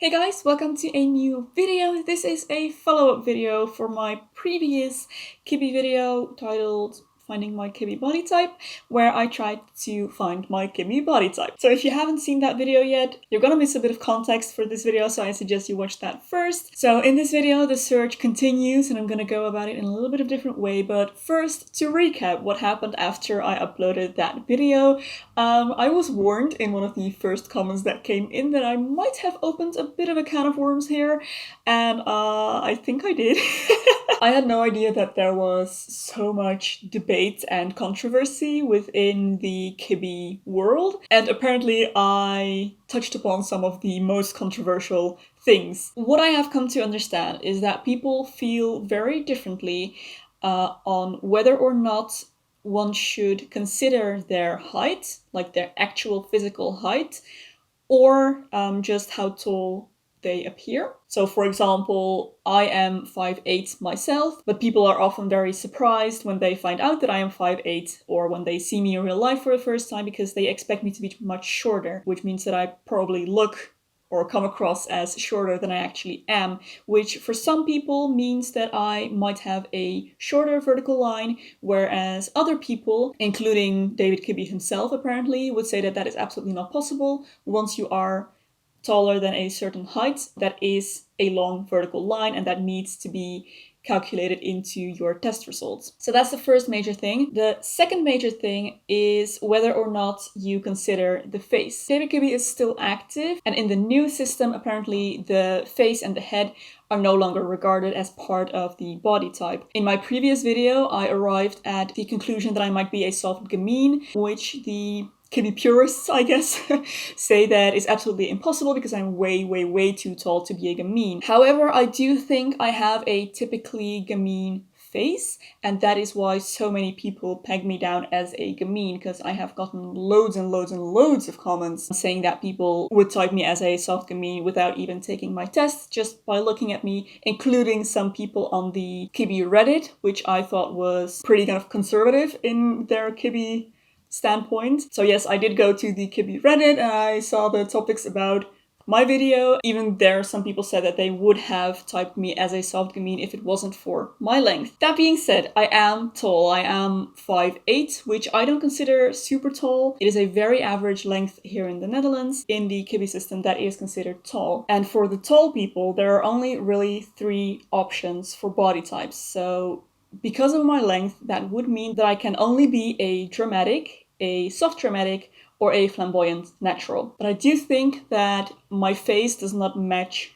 Hey guys, welcome to a new video. This is a follow-up video for my previous Kibbe video titled Finding My Kibbe Body Type, where I tried to find my Kibbe body type. So if you haven't seen that video yet, you're gonna miss a bit of context for this video, so I suggest you watch that first. So in this video, the search continues and I'm gonna go about it in a little bit of a different way, but first, to recap what happened after I uploaded that video, I was warned in one of the first comments that came in that I might have opened a bit of a can of worms here, and I think I did. I had no idea that there was so much debate and controversy within the Kibbe world, and apparently I touched upon some of the most controversial things. What I have come to understand is that people feel very differently on whether or not one should consider their height, like their actual physical height, or just how tall they appear. So for example, I am 5'8" myself, but people are often very surprised when they find out that I am 5'8", or when they see me in real life for the first time, because they expect me to be much shorter, which means that I probably look or come across as shorter than I actually am, which for some people means that I might have a shorter vertical line, whereas other people, including David Kibbe himself apparently, would say that that is absolutely not possible. Once you are taller than a certain height, that is a long vertical line, and that needs to be calculated into your test results. So that's the first major thing. The second major thing is whether or not you consider the face. David Kibbe is still active, and in the new system, apparently the face and the head are no longer regarded as part of the body type. In my previous video, I arrived at the conclusion that I might be a soft gamine, which the Kibbe purists, I guess, say that is absolutely impossible because I'm way too tall to be a gamine. However, I do think I have a typically gamine face, and that is why so many people peg me down as a gamine, because I have gotten loads of comments saying that people would type me as a soft gamine without even taking my test, just by looking at me, including some people on the Kibbe Reddit, which I thought was pretty kind of conservative in their Kibbe standpoint. So yes, I did go to the Kibbe Reddit and I saw the topics about my video. Even there, some people said that they would have typed me as a soft gamine if it wasn't for my length. That being said, I am tall. I am 5'8", which I don't consider super tall. It is a very average length here in the Netherlands. In the Kibbe system, that is considered tall. And for the tall people, there are only really 3 options for body types. So because of my length, that would mean that I can only be a dramatic, a soft dramatic, or a flamboyant natural. But I do think that my face does not match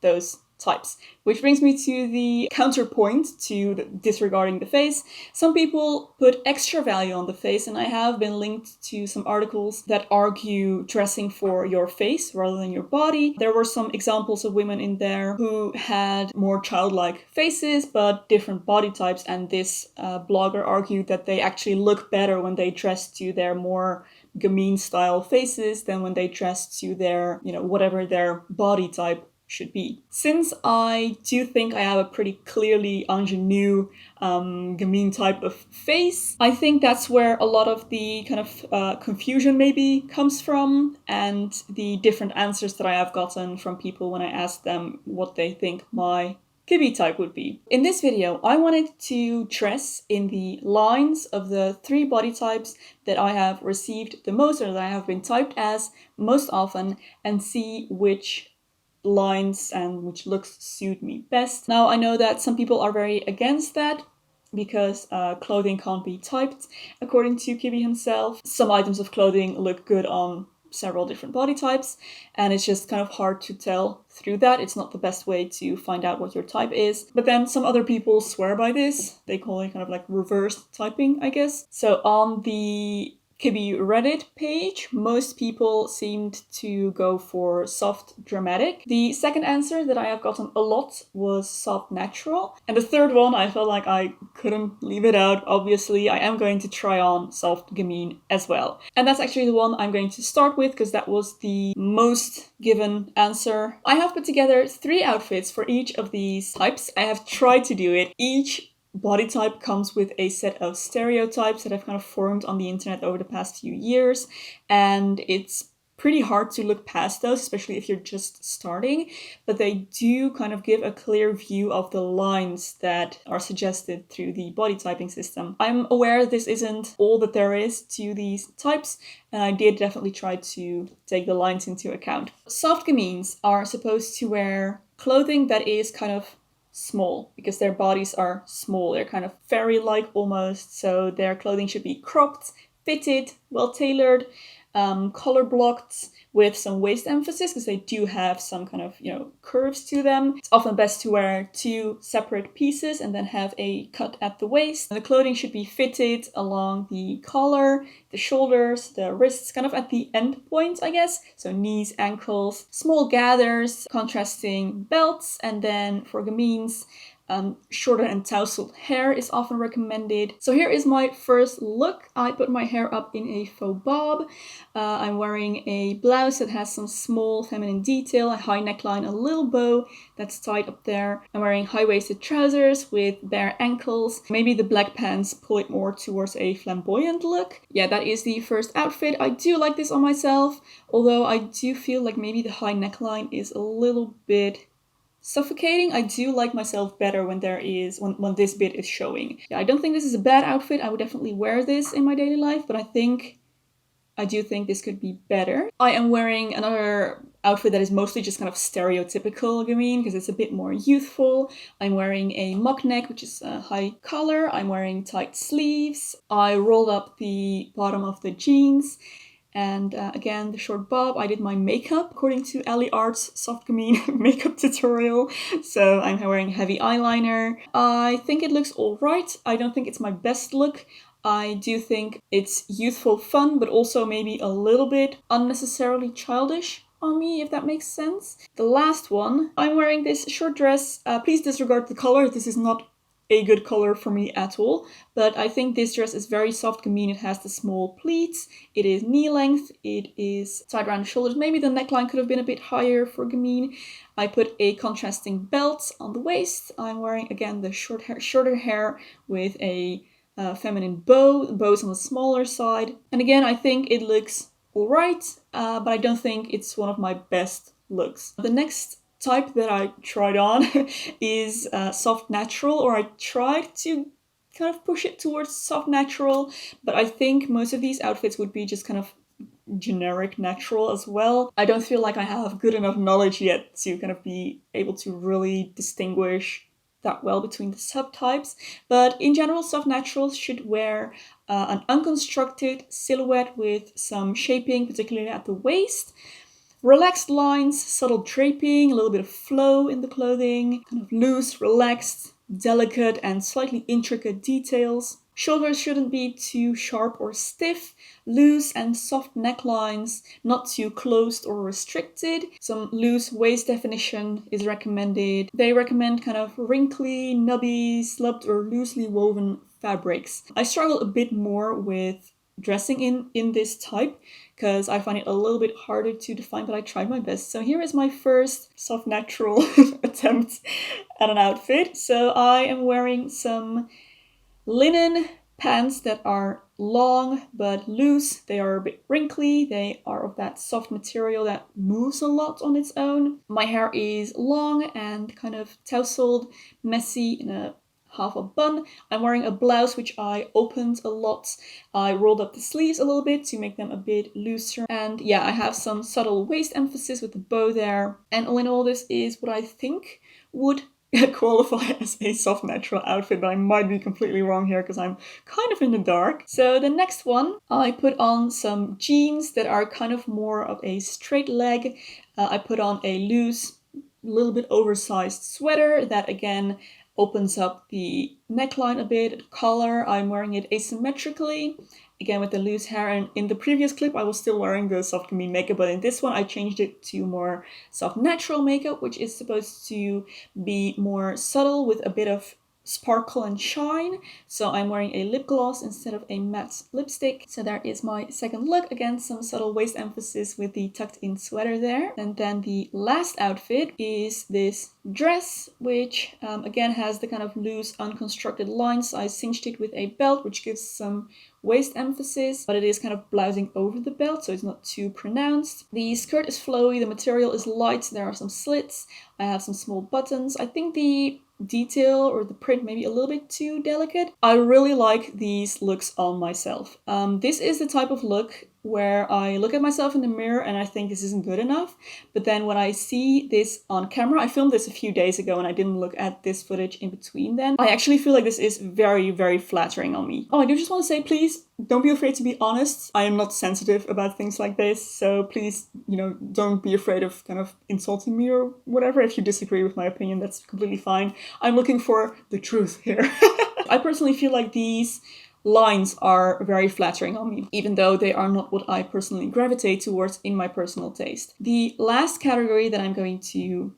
those types. Which brings me to the counterpoint to disregarding the face. Some people put extra value on the face, and I have been linked to some articles that argue dressing for your face rather than your body. There were some examples of women in there who had more childlike faces but different body types, and this blogger argued that they actually look better when they dress to their more gamine style faces than when they dress to their, whatever their body type should be. Since I do think I have a pretty clearly ingenue gamine type of face, I think that's where a lot of the kind of confusion maybe comes from, and the different answers that I have gotten from people when I asked them what they think my Kibbe type would be. In this video, I wanted to dress in the lines of the 3 body types that I have received the most, or that I have been typed as most often, and see which lines and which looks suit me best. Now, I know that some people are very against that because clothing can't be typed according to Kibbe himself. Some items of clothing look good on several different body types, and it's just kind of hard to tell through that. It's not the best way to find out what your type is. But then some other people swear by this. They call it kind of like reverse typing, I guess. So on the Kibbe Reddit page, most people seemed to go for soft dramatic. The second answer that I have gotten a lot was soft natural. And the third one, I felt like I couldn't leave it out. Obviously, I am going to try on soft gamine as well. And that's actually the one I'm going to start with, because that was the most given answer. I have put together 3 outfits for each of these types. I have tried to do it. Each body type comes with a set of stereotypes that have kind of formed on the internet over the past few years, and it's pretty hard to look past those, especially if you're just starting, but they do kind of give a clear view of the lines that are suggested through the body typing system. I'm aware this isn't all that there is to these types, and I did definitely try to take the lines into account. Soft Gamines are supposed to wear clothing that is kind of small because their bodies are small. They're kind of fairy-like almost, so their clothing should be cropped, fitted, well-tailored, color blocked with some waist emphasis because they do have some kind of, curves to them. It's often best to wear 2 separate pieces and then have a cut at the waist. The clothing should be fitted along the collar, the shoulders, the wrists, kind of at the end point, I guess. So knees, ankles, small gathers, contrasting belts, and then for gamines, shorter and tousled hair is often recommended. So here is my first look. I put my hair up in a faux bob. I'm wearing a blouse that has some small feminine detail, a high neckline, a little bow that's tied up there. I'm wearing high-waisted trousers with bare ankles. Maybe the black pants pull it more towards a flamboyant look. Yeah, that is the first outfit. I do like this on myself, although I do feel like maybe the high neckline is a little bit suffocating. I do like myself better when when this bit is showing. Yeah, I don't think this is a bad outfit. I would definitely wear this in my daily life, but I do think this could be better. I am wearing another outfit that is mostly just kind of stereotypical gamine because it's a bit more youthful. I'm wearing a mock neck, which is a high collar. I'm wearing tight sleeves. I rolled up the bottom of the jeans. And again, the short bob. I did my makeup according to Ali Art's Soft Gamine makeup tutorial. So I'm wearing heavy eyeliner. I think it looks alright. I don't think it's my best look. I do think it's youthful fun, but also maybe a little bit unnecessarily childish on me, if that makes sense. The last one, I'm wearing this short dress. Please disregard the color. This is not a good color for me at all, but I think this dress is very Soft Gamine. It has the small pleats, it is knee length, it is tied around the shoulders. Maybe the neckline could have been a bit higher for Gamine. I put a contrasting belt on the waist. I'm wearing again the shorter hair with a feminine bow. The bow's on the smaller side, and again I think it looks alright, but I don't think it's one of my best looks. The next type that I tried on is soft natural, or I tried to kind of push it towards soft natural, but I think most of these outfits would be just kind of generic natural as well. I don't feel like I have good enough knowledge yet to kind of be able to really distinguish that well between the subtypes, but in general soft naturals should wear an unconstructed silhouette with some shaping, particularly at the waist. Relaxed lines, subtle draping, a little bit of flow in the clothing, kind of loose, relaxed, delicate, and slightly intricate details. Shoulders shouldn't be too sharp or stiff, loose and soft necklines, not too closed or restricted. Some loose waist definition is recommended. They recommend kind of wrinkly, nubby, slubbed or loosely woven fabrics. I struggle a bit more with dressing in this type because I find it a little bit harder to define, but I tried my best. So here is my first soft natural attempt at an outfit. So I am wearing some linen pants that are long but loose. They are a bit wrinkly. They are of that soft material that moves a lot on its own. My hair is long and kind of tousled, messy in a half a bun. I'm wearing a blouse which I opened a lot. I rolled up the sleeves a little bit to make them a bit looser. And yeah, I have some subtle waist emphasis with the bow there. And all in all, this is what I think would qualify as a soft natural outfit, but I might be completely wrong here because I'm kind of in the dark. So the next one, I put on some jeans that are kind of more of a straight leg. I put on a loose, little bit oversized sweater that again opens up the neckline a bit, collar. I'm wearing it asymmetrically, again with the loose hair, and in the previous clip I was still wearing the Soft Gamine makeup, but in this one I changed it to more soft natural makeup, which is supposed to be more subtle with a bit of sparkle and shine. So I'm wearing a lip gloss instead of a matte lipstick. So there is my second look. Again, some subtle waist emphasis with the tucked in sweater there. And then the last outfit is this dress, which again has the kind of loose unconstructed lines. I cinched it with a belt, which gives some waist emphasis, but it is kind of blousing over the belt, so it's not too pronounced. The skirt is flowy, the material is light, there are some slits, I have some small buttons. I think the detail or the print maybe a little bit too delicate. I really like these looks on myself. This is the type of look where I look at myself in the mirror and I think this isn't good enough, but then when I see this on camera, I filmed this a few days ago and I didn't look at this footage in between then, I actually feel like this is very, very flattering on me. Oh, I do just want to say, please don't be afraid to be honest. I am not sensitive about things like this, so please, don't be afraid of kind of insulting me or whatever. If you disagree with my opinion, that's completely fine. I'm looking for the truth here. I personally feel like these lines are very flattering on me, even though they are not what I personally gravitate towards in my personal taste. The last category that I'm going to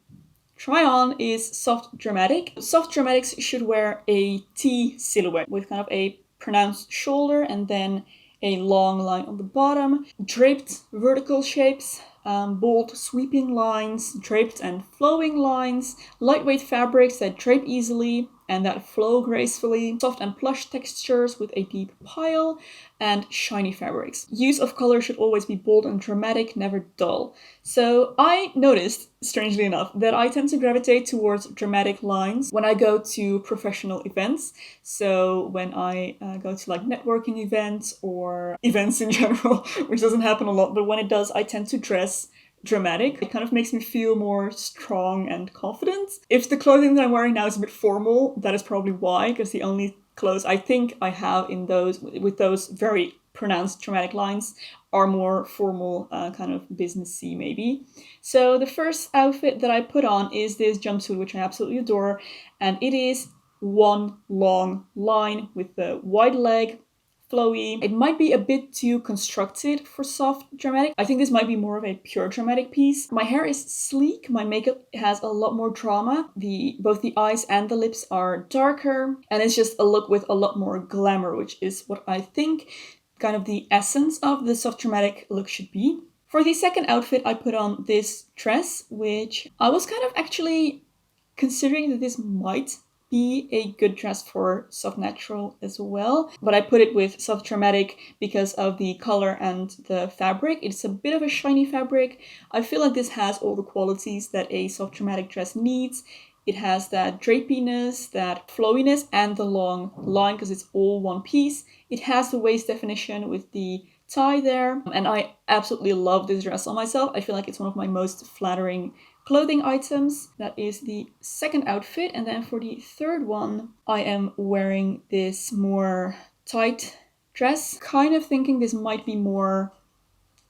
try on is soft dramatic. Soft dramatics should wear a T silhouette with kind of a pronounced shoulder and then a long line on the bottom, draped vertical shapes, bold sweeping lines, draped and flowing lines, lightweight fabrics that drape easily and that flow gracefully, soft and plush textures with a deep pile, and shiny fabrics. Use of color should always be bold and dramatic, never dull. So I noticed, strangely enough, that I tend to gravitate towards dramatic lines when I go to professional events. So when I go to like networking events or events in general, which doesn't happen a lot, but when it does, I tend to dress dramatic. It kind of makes me feel more strong and confident. If the clothing that I'm wearing now is a bit formal, that is probably why, because the only clothes I think I have in those with those very pronounced dramatic lines are more formal, kind of businessy maybe. So the first outfit that I put on is this jumpsuit, which I absolutely adore, and it is one long line with the wide leg, flowy. It might be a bit too constructed for soft dramatic. I think this might be more of a pure dramatic piece. My hair is sleek. My makeup has a lot more drama. Both the eyes and the lips are darker, and it's just a look with a lot more glamour, which is what I think kind of the essence of the soft dramatic look should be. For the second outfit, I put on this dress, which I was kind of actually considering that this might be a good dress for soft natural as well, but I put it with soft dramatic because of the color and the fabric. It's a bit of a shiny fabric. I feel like this has all the qualities that a soft dramatic dress needs. It has that drapiness, that flowiness, and the long line because it's all one piece. It has the waist definition with the tie there, and I absolutely love this dress on myself. I feel like it's one of my most flattering clothing items. That is the second outfit. And then for the third one, I am wearing this more tight dress, kind of thinking this might be more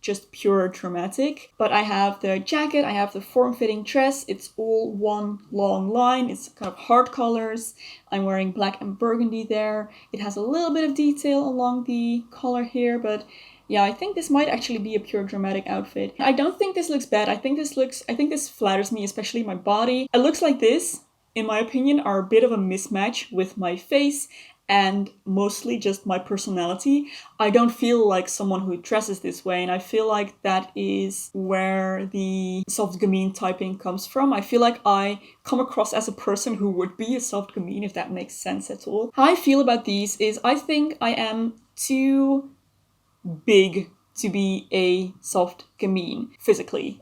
just pure dramatic, but I have the jacket, I have the form-fitting dress, it's all one long line, it's kind of hard colors. I'm wearing black and burgundy there. It has a little bit of detail along the collar here, but yeah, I think this might actually be a pure dramatic outfit. I don't think this looks bad. I think this flatters me, especially my body. Looks like this, in my opinion, are a bit of a mismatch with my face and mostly just my personality. I don't feel like someone who dresses this way, and I feel like that is where the Soft Gamine typing comes from. I feel like I come across as a person who would be a Soft Gamine, if that makes sense at all. How I feel about these is I think I am too big to be a Soft Gamine physically.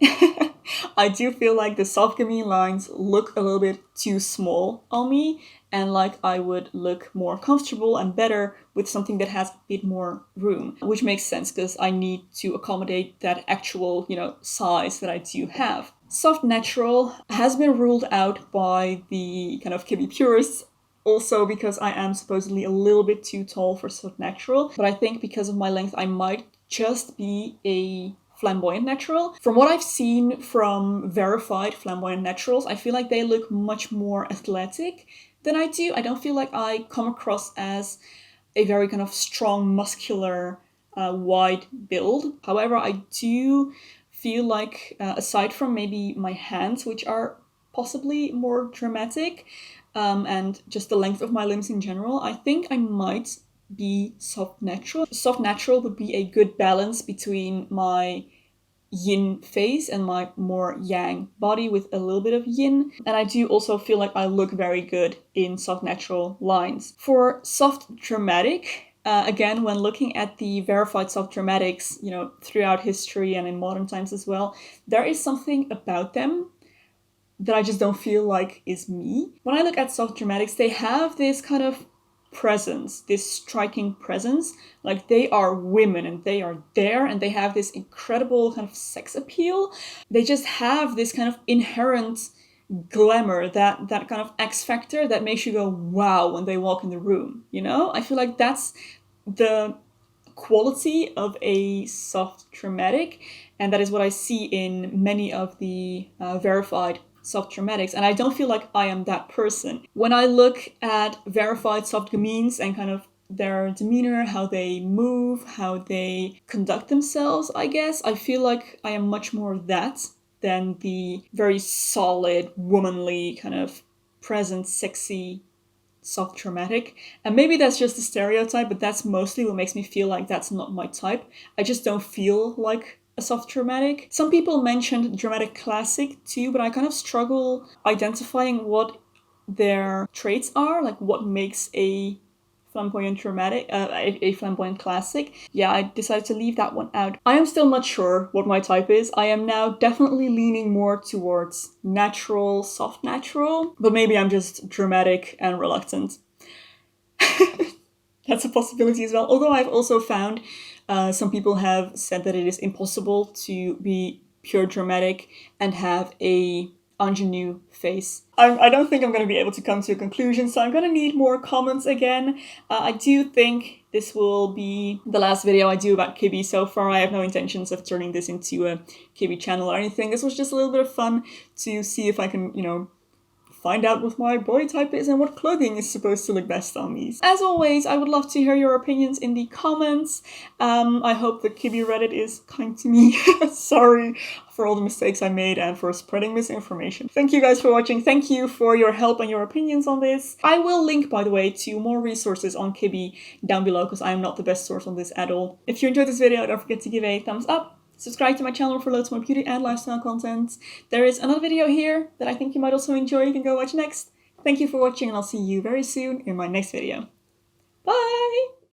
I do feel like the Soft Gamine lines look a little bit too small on me, and like I would look more comfortable and better with something that has a bit more room, which makes sense because I need to accommodate that actual, size that I do have. Soft natural has been ruled out by the kind of Kibbe purists, also because I am supposedly a little bit too tall for soft natural, but I think because of my length I might just be a flamboyant natural. From what I've seen from verified flamboyant naturals, I feel like they look much more athletic than I do. I don't feel like I come across as a very kind of strong, muscular, wide build. However, I do feel like, aside from maybe my hands, which are possibly more dramatic, and just the length of my limbs in general, I think I might be soft natural. Soft natural would be a good balance between my yin face and my more yang body with a little bit of yin. And I do also feel like I look very good in soft natural lines. For soft dramatic, again, when looking at the verified soft dramatics, you know, throughout history and in modern times as well, there is something about them that I just don't feel like is me. When I look at soft dramatics, they have this kind of presence, this striking presence. Like, they are women and they are there and they have this incredible kind of sex appeal. They just have this kind of inherent glamour, that kind of X factor that makes you go wow when they walk in the room, you know? I feel like that's the quality of a soft dramatic, and that is what I see in many of the verified soft dramatics, and I don't feel like I am that person. When I look at verified soft gamines and kind of their demeanor, how they move, how they conduct themselves, I guess, I feel like I am much more that than the very solid, womanly, kind of present, sexy soft dramatic. And maybe that's just a stereotype, but that's mostly what makes me feel like that's not my type. I just don't feel like a soft dramatic. Some people mentioned dramatic classic too, but I kind of struggle identifying what their traits are, like what makes a flamboyant dramatic, a flamboyant classic. Yeah, I decided to leave that one out. I am still not sure what my type is. I am now definitely leaning more towards natural, soft natural, but maybe I'm just dramatic and reluctant. That's a possibility as well. Although I've also found some people have said that it is impossible to be pure dramatic and have a ingenue face. I don't think I'm going to be able to come to a conclusion, so I'm going to need more comments again. I do think this will be the last video I do about Kibbe so far. I have no intentions of turning this into a Kibbe channel or anything. This was just a little bit of fun to see if I can, you know, find out what my body type is and what clothing is supposed to look best on me. As always, I would love to hear your opinions in the comments. I hope the Kibbe Reddit is kind to me. Sorry for all the mistakes I made and for spreading misinformation. Thank you guys for watching. Thank you for your help and your opinions on this. I will link, by the way, to more resources on Kibbe down below, because I am not the best source on this at all. If you enjoyed this video, don't forget to give a thumbs up. Subscribe to my channel for loads more beauty and lifestyle content. There is another video here that I think you might also enjoy. You can go watch next. Thank you for watching, and I'll see you very soon in my next video. Bye!